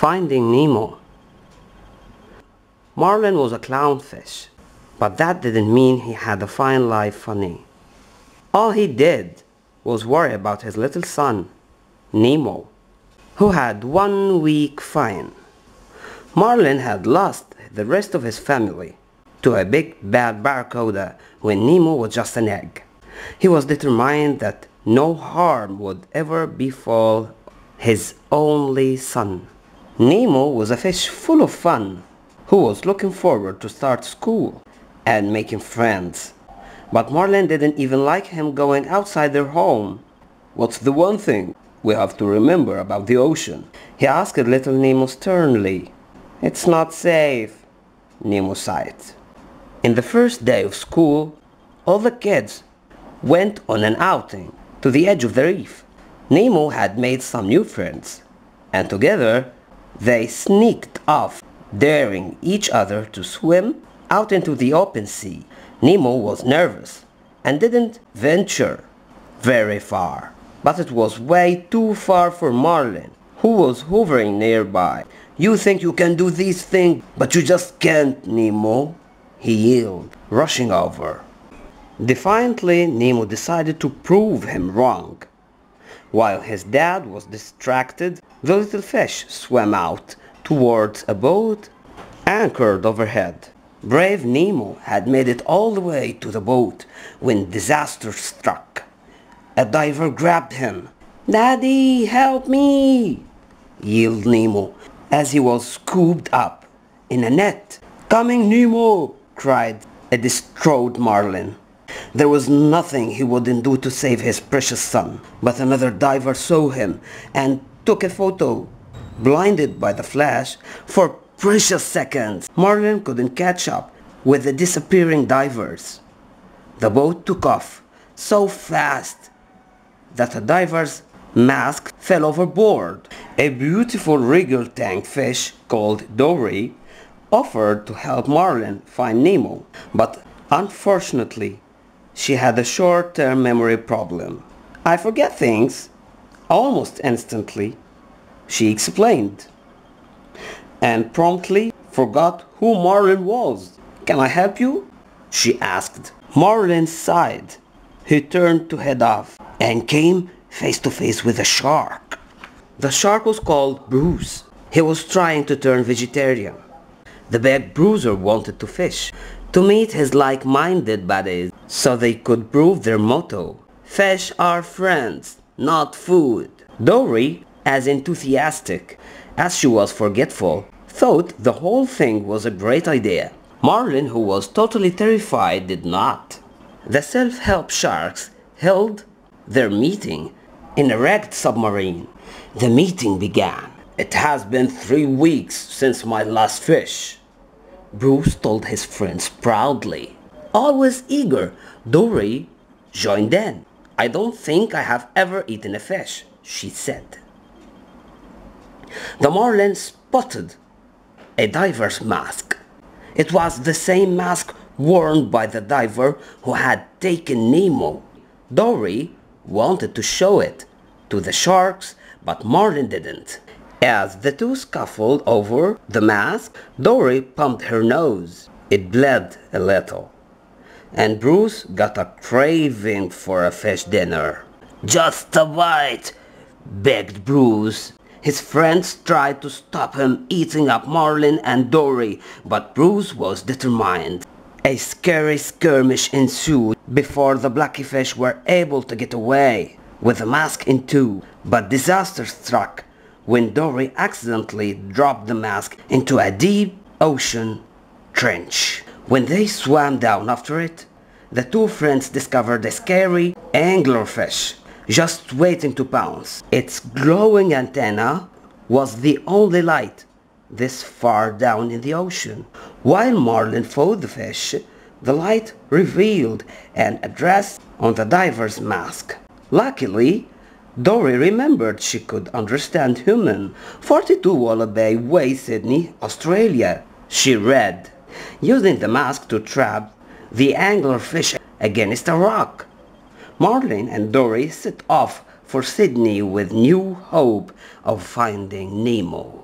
Finding Nemo. Marlin was a clownfish, but that didn't mean he had a fine life funny. All he did was worry about his little son, Nemo, who had 1 week fine. Marlin had lost the rest of his family to a big bad barracuda when Nemo was just an egg. He was determined that no harm would ever befall his only son. Nemo was a fish full of fun, who was looking forward to start school and making friends. But Marlin didn't even like him going outside their home. "What's the one thing we have to remember about the ocean?" he asked little Nemo sternly. "It's not safe," Nemo sighed. In the first day of school, all the kids went on an outing to the edge of the reef. Nemo had made some new friends, and together they sneaked off, daring each other to swim out into the open sea. Nemo was nervous and didn't venture very far, but it was way too far for Marlin, who was hovering nearby. "You think you can do these things, but you just can't, Nemo," he yelled, rushing over. Defiantly, Nemo decided to prove him wrong. While his dad was distracted, the little fish swam out towards a boat anchored overhead. Brave Nemo had made it all the way to the boat when disaster struck. A diver grabbed him. "Daddy, help me!" yelled Nemo as he was scooped up in a net. "Coming, Nemo!" cried a distraught Marlin. There was nothing he wouldn't do to save his precious son, but another diver saw him and took a photo. Blinded by the flash, for precious seconds, Marlin couldn't catch up with the disappearing divers. The boat took off so fast that a diver's mask fell overboard. A beautiful regal tang fish called Dory offered to help Marlin find Nemo, but unfortunately she had a short-term memory problem. "I forget things almost instantly," she explained, and promptly forgot who Marlin was. "Can I help you?" she asked. Marlin sighed. He turned to head off and came face to face with a shark. The shark was called Bruce. He was trying to turn vegetarian. The big bruiser wanted to fish, to meet his like-minded buddies so they could prove their motto: "Fish are friends, not food." Dory, as enthusiastic as she was forgetful, thought the whole thing was a great idea. Marlin, who was totally terrified, did not. The self-help sharks held their meeting in a wrecked submarine. The meeting began. "It has been 3 weeks since my last fish," Bruce told his friends proudly. Always eager, Dory joined in. "I don't think I have ever eaten a fish," she said. The Marlin spotted a diver's mask. It was the same mask worn by the diver who had taken Nemo. Dory wanted to show it to the sharks, but Marlin didn't. As the two scuffled over the mask, Dory pumped her nose. It bled a little, and Bruce got a craving for a fish dinner. "Just a bite," begged Bruce. His friends tried to stop him eating up Marlin and Dory, but Bruce was determined. A scary skirmish ensued before the blacky fish were able to get away with the mask in tow. But disaster struck when Dory accidentally dropped the mask into a deep ocean trench. When they swam down after it, the two friends discovered a scary anglerfish just waiting to pounce. Its glowing antenna was the only light this far down in the ocean. While Marlin fought the fish, the light revealed an address on the diver's mask. Luckily, Dory remembered she could understand human. 42 Wallaby Way, Sydney, Australia, she read, using the mask to trap the anglerfish against a rock. Marlin and Dory set off for Sydney with new hope of finding Nemo.